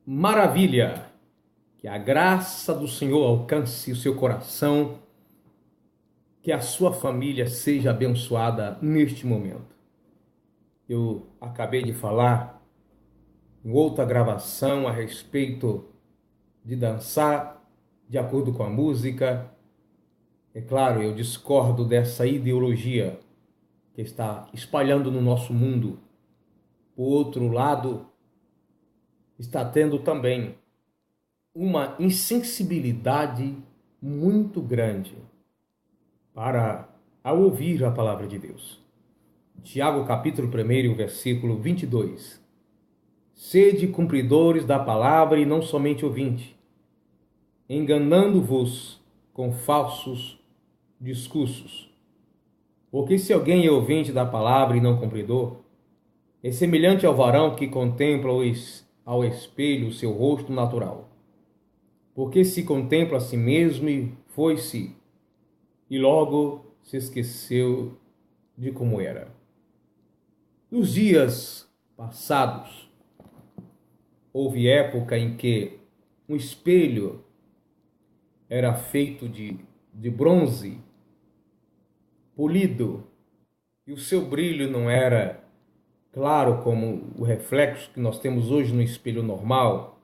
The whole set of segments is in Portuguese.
maravilha! Que a graça do Senhor alcance o seu coração, que a sua família seja abençoada neste momento. Eu acabei de falar em outra gravação a respeito de dançar de acordo com a música. É claro, eu discordo dessa ideologia que está espalhando no nosso mundo. Por outro lado, está tendo também uma insensibilidade muito grande ao ouvir a palavra de Deus. Tiago capítulo 1, versículo 22. Sede cumpridores da palavra e não somente ouvintes, enganando-vos com falsos discursos. Porque se alguém é ouvinte da palavra e não cumpridor, é semelhante ao varão que contempla ao espelho o seu rosto natural. Porque se contempla a si mesmo e foi-se, e logo se esqueceu de como era. Nos dias passados, houve época em que um espelho era feito de bronze, polido, e o seu brilho não era claro como o reflexo que nós temos hoje no espelho normal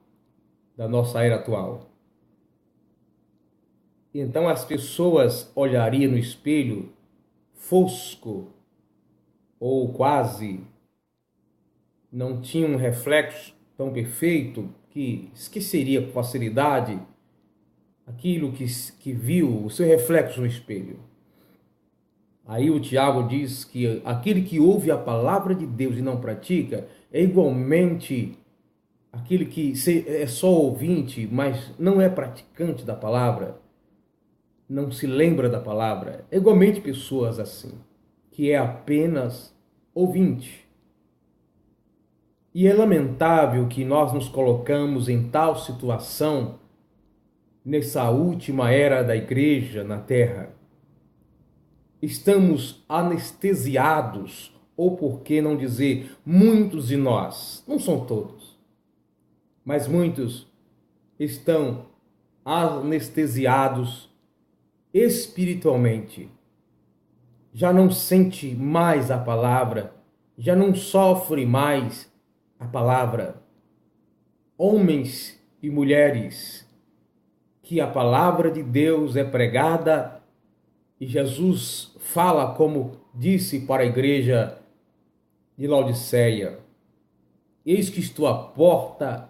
da nossa era atual. Então as pessoas olhariam no espelho fosco ou quase não tinha um reflexo tão perfeito que esqueceria com facilidade aquilo que viu, o seu reflexo no espelho. Aí o Tiago diz que aquele que ouve a palavra de Deus e não pratica é igualmente aquele que é só ouvinte, mas não é praticante da palavra, não se lembra da palavra. É igualmente pessoas assim, que é apenas ouvinte. E é lamentável que nós nos colocamos em tal situação nessa última era da igreja na terra. Estamos anestesiados, ou por que não dizer, muitos de nós, não são todos, mas muitos estão anestesiados espiritualmente. Já não sente mais a palavra, já não sofre mais a palavra. Homens e mulheres, que a palavra de Deus é pregada e Jesus fala como disse para a igreja de Laodiceia: eis que estou à porta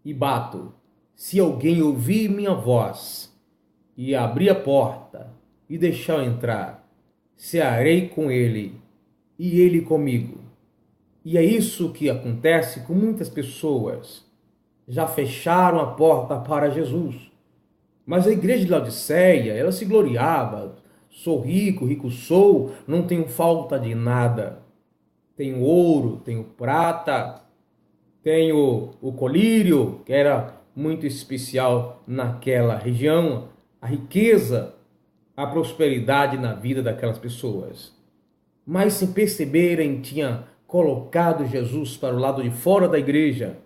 e bato. Se alguém ouvir minha voz e abrir a porta e deixar eu entrar, cearei com ele e ele comigo. E é isso que acontece com muitas pessoas. Já fecharam a porta para Jesus. Mas a igreja de Laodiceia, ela se gloriava: sou rico, rico sou, não tenho falta de nada. Tenho ouro, tenho prata, tenho o colírio, que era muito especial naquela região, a riqueza, a prosperidade na vida daquelas pessoas. Mas sem perceberem, tinha colocado Jesus para o lado de fora da igreja,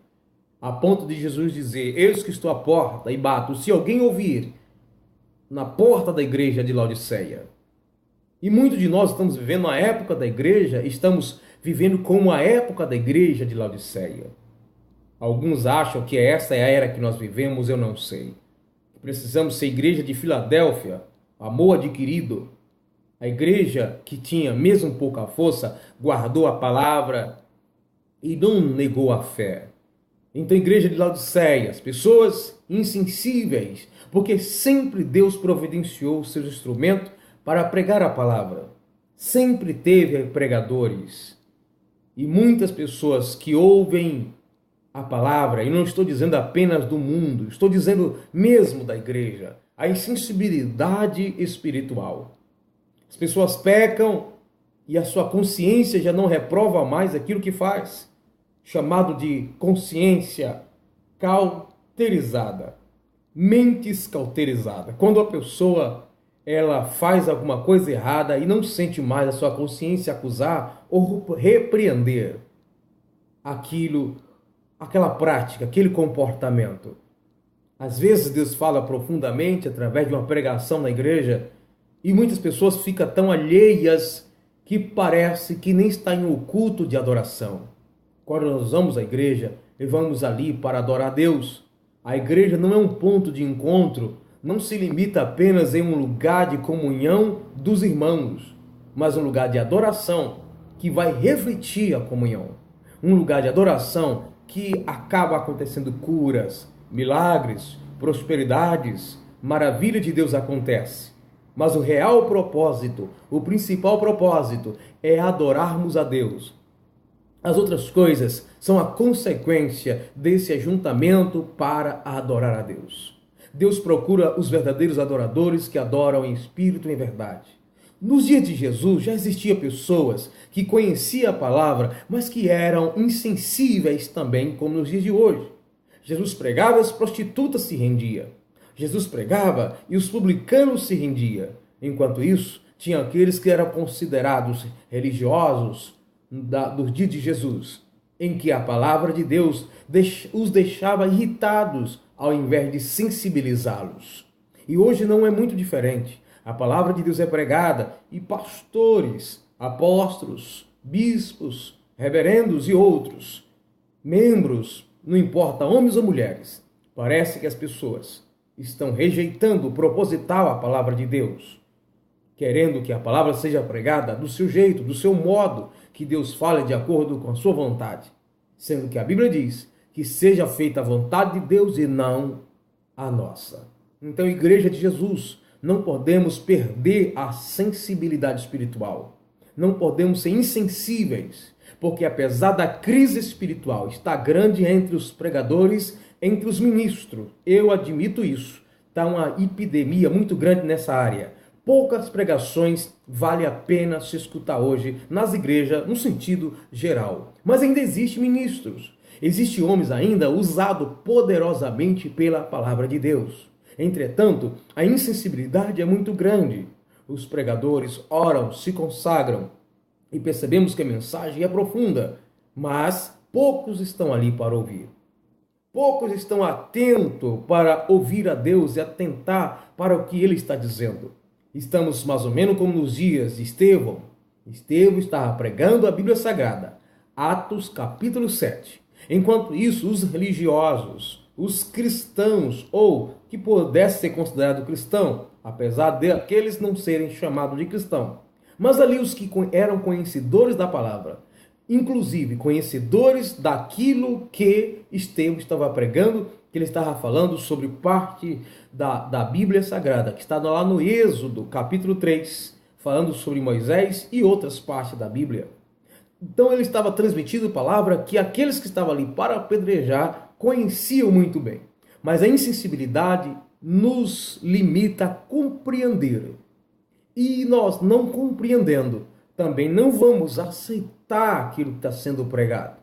a ponto de Jesus dizer: eis que estou à porta e bato, se alguém ouvir, na porta da igreja de Laodiceia. E muitos de nós estamos vivendo a época da igreja, estamos vivendo como a época da igreja de Laodiceia. Alguns acham que essa é a era que nós vivemos, eu não sei. Precisamos ser igreja de Filadélfia, amor adquirido. A igreja que tinha mesmo pouca força, guardou a palavra e não negou a fé. Então, a igreja de Laodiceia, as pessoas insensíveis, porque sempre Deus providenciou os seus instrumentos para pregar a palavra. Sempre teve pregadores. E muitas pessoas que ouvem a palavra, e não estou dizendo apenas do mundo, estou dizendo mesmo da igreja, a insensibilidade espiritual. As pessoas pecam e a sua consciência já não reprova mais aquilo que faz, chamado de consciência cauterizada, mentes cauterizadas. Quando a pessoa ela faz alguma coisa errada e não sente mais a sua consciência acusar ou repreender aquilo aquela prática, aquele comportamento. Às vezes Deus fala profundamente através de uma pregação na igreja e muitas pessoas ficam tão alheias que parece que nem está em um culto de adoração. Quando nós vamos à igreja e vamos ali para adorar a Deus, a igreja não é um ponto de encontro, não se limita apenas em um lugar de comunhão dos irmãos, mas um lugar de adoração que vai refletir a comunhão. Um lugar de adoração que acaba acontecendo curas, milagres, prosperidades, maravilha de Deus acontece. Mas o real propósito, o principal propósito é adorarmos a Deus. As outras coisas são a consequência desse ajuntamento para adorar a Deus. Deus procura os verdadeiros adoradores que adoram em espírito e em verdade. Nos dias de Jesus já existiam pessoas que conheciam a palavra, mas que eram insensíveis também, como nos dias de hoje. Jesus pregava e as prostitutas se rendiam. Jesus pregava e os publicanos se rendiam. Enquanto isso, tinha aqueles que eram considerados religiosos dos dias de Jesus, em que a palavra de Deus os deixava irritados ao invés de sensibilizá-los. E hoje não é muito diferente. A palavra de Deus é pregada e pastores, apóstolos, bispos, reverendos e outros, membros, não importa homens ou mulheres, parece que as pessoas estão rejeitando proposital a palavra de Deus, querendo que a palavra seja pregada do seu jeito, do seu modo, que Deus fale de acordo com a sua vontade, sendo que a Bíblia diz que seja feita a vontade de Deus e não a nossa. Então, Igreja de Jesus, não podemos perder a sensibilidade espiritual. Não podemos ser insensíveis, porque apesar da crise espiritual estar grande entre os pregadores, entre os ministros, eu admito isso, está uma epidemia muito grande nessa área. Poucas pregações vale a pena se escutar hoje nas igrejas, no sentido geral. Mas ainda existem ministros, existem homens ainda usados poderosamente pela palavra de Deus. Entretanto, a insensibilidade é muito grande. Os pregadores oram, se consagram e percebemos que a mensagem é profunda, mas poucos estão ali para ouvir. Poucos estão atentos para ouvir a Deus e atentar para o que Ele está dizendo. Estamos mais ou menos como nos dias de Estevão. Estevão estava pregando a Bíblia Sagrada, Atos capítulo 7. Enquanto isso, os religiosos, os cristãos, ou que pudesse ser considerado cristão, apesar de aqueles não serem chamados de cristão, mas ali os que eram conhecedores da palavra, inclusive conhecedores daquilo que Estevão estava pregando, que ele estava falando sobre parte da Bíblia Sagrada, que está lá no Êxodo, capítulo 3, falando sobre Moisés e outras partes da Bíblia. Então ele estava transmitindo a palavra que aqueles que estavam ali para apedrejar conheciam muito bem. Mas a insensibilidade nos limita a compreender. E nós, não compreendendo, também não vamos aceitar aquilo que está sendo pregado.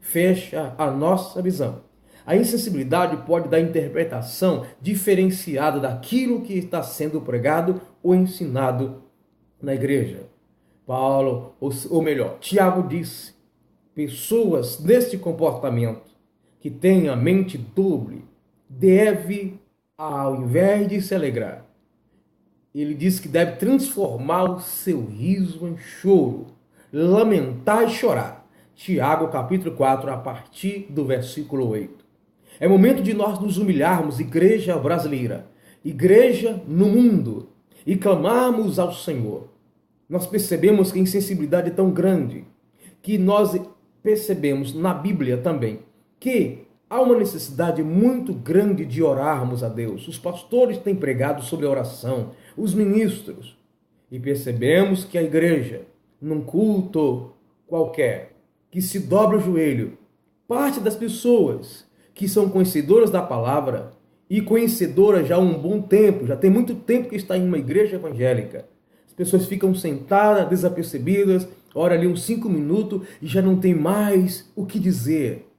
Fecha a nossa visão. A insensibilidade pode dar interpretação diferenciada daquilo que está sendo pregado ou ensinado na igreja. Paulo, ou melhor, Tiago disse, pessoas neste comportamento que têm a mente doble, deve, ao invés de se alegrar, ele diz que deve transformar o seu riso em choro, lamentar e chorar. Tiago capítulo 4, a partir do versículo 8. É momento de nós nos humilharmos, igreja brasileira, igreja no mundo, e clamarmos ao Senhor. Nós percebemos que a insensibilidade é tão grande, que nós percebemos na Bíblia também, que há uma necessidade muito grande de orarmos a Deus. Os pastores têm pregado sobre a oração, os ministros, e percebemos que a igreja, num culto qualquer, que se dobra o joelho, parte das pessoas que são conhecedoras da palavra e conhecedoras já há um bom tempo, já tem muito tempo que está em uma igreja evangélica. As pessoas ficam sentadas, desapercebidas, ora ali uns 5 minutos e já não tem mais o que dizer.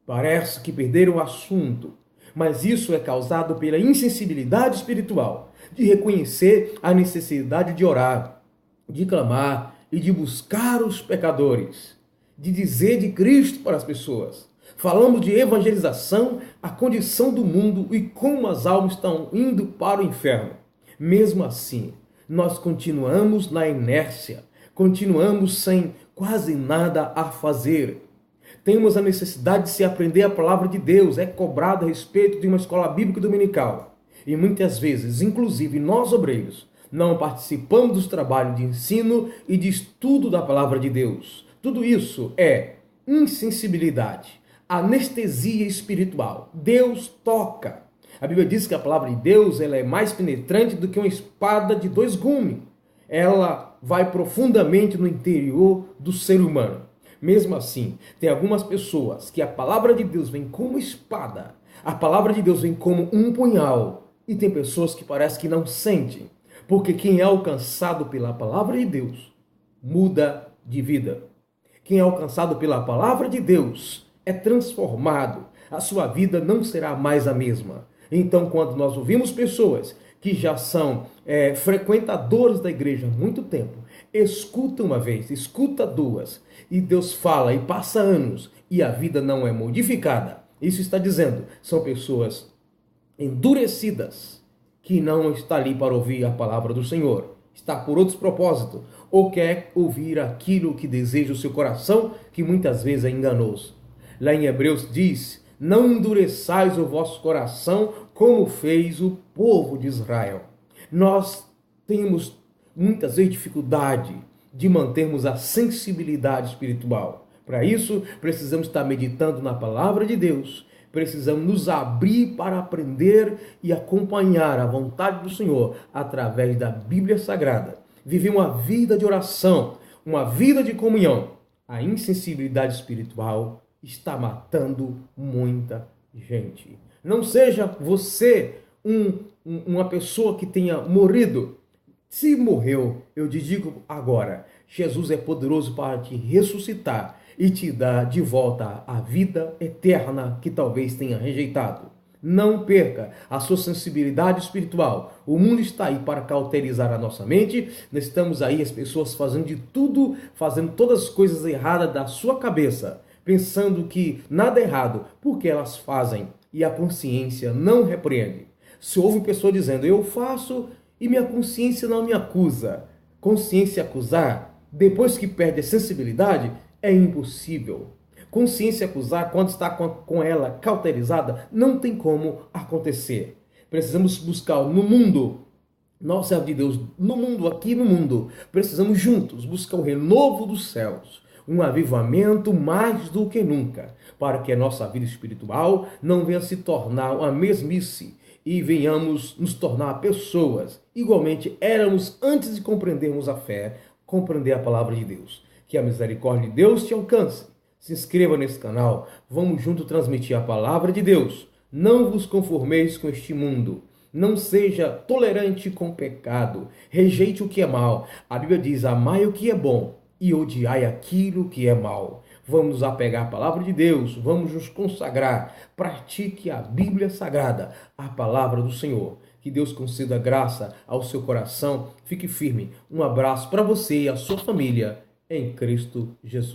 Parece que perderam o assunto, mas isso é causado pela insensibilidade espiritual, de reconhecer a necessidade de orar, de clamar e de buscar os pecadores, de dizer de Cristo para as pessoas, Falamos de evangelização, a condição do mundo e como as almas estão indo para o inferno. Mesmo assim, nós continuamos na inércia, continuamos sem quase nada a fazer. Temos a necessidade de se aprender a palavra de Deus, é cobrado a respeito de uma escola bíblica dominical. E muitas vezes, inclusive nós obreiros, não participamos dos trabalhos de ensino e de estudo da palavra de Deus. Tudo isso é insensibilidade, anestesia espiritual. Deus toca. A Bíblia diz que a palavra de Deus ela é mais penetrante do que uma espada de dois gumes. Ela vai profundamente no interior do ser humano. Mesmo assim, tem algumas pessoas que a palavra de Deus vem como espada, a palavra de Deus vem como um punhal, e tem pessoas que parece que não sentem, porque quem é alcançado pela palavra de Deus muda de vida. Quem é alcançado pela palavra de Deus é transformado, a sua vida não será mais a mesma. Então, quando nós ouvimos pessoas que já são frequentadores da igreja há muito tempo, escuta uma vez, escuta duas, e Deus fala e passa anos, e a vida não é modificada. Isso está dizendo, são pessoas endurecidas, que não está ali para ouvir a palavra do Senhor, está por outros propósitos, ou quer ouvir aquilo que deseja o seu coração, que muitas vezes é enganoso. Lá em Hebreus diz, não endureçais o vosso coração, como fez o povo de Israel. Nós temos muitas vezes dificuldade de mantermos a sensibilidade espiritual. Para isso, precisamos estar meditando na palavra de Deus, precisamos nos abrir para aprender e acompanhar a vontade do Senhor através da Bíblia Sagrada. Viver uma vida de oração, uma vida de comunhão. A insensibilidade espiritual está matando muita gente. Não seja você uma pessoa que tenha morrido. Se morreu, eu te digo agora, Jesus é poderoso para te ressuscitar e te dar de volta a vida eterna que talvez tenha rejeitado. Não perca a sua sensibilidade espiritual. O mundo está aí para cauterizar a nossa mente. Nós estamos aí, as pessoas fazendo de tudo, fazendo todas as coisas erradas da sua cabeça, pensando que nada é errado, porque elas fazem e a consciência não repreende. Se houve pessoa dizendo, eu faço e minha consciência não me acusa. Consciência acusar, depois que perde a sensibilidade, é impossível. Consciência acusar, quando está com ela cauterizada, não tem como acontecer. Precisamos buscar no mundo, nós servos de Deus, no mundo, aqui no mundo, precisamos juntos buscar o renovo dos céus, um avivamento mais do que nunca, para que a nossa vida espiritual não venha se tornar uma mesmice e venhamos nos tornar pessoas igualmente éramos antes de compreendermos a fé, compreender a palavra de Deus. Que a misericórdia de Deus te alcance. Se inscreva nesse canal, vamos juntos transmitir a palavra de Deus. Não vos conformeis com este mundo. Não seja tolerante com o pecado. Rejeite o que é mal. A Bíblia diz, amai o que é bom e odiai aquilo que é mal. Vamos nos apegar à palavra de Deus, vamos nos consagrar. Pratique a Bíblia Sagrada, a palavra do Senhor. Que Deus conceda graça ao seu coração. Fique firme. Um abraço para você e a sua família em Cristo Jesus.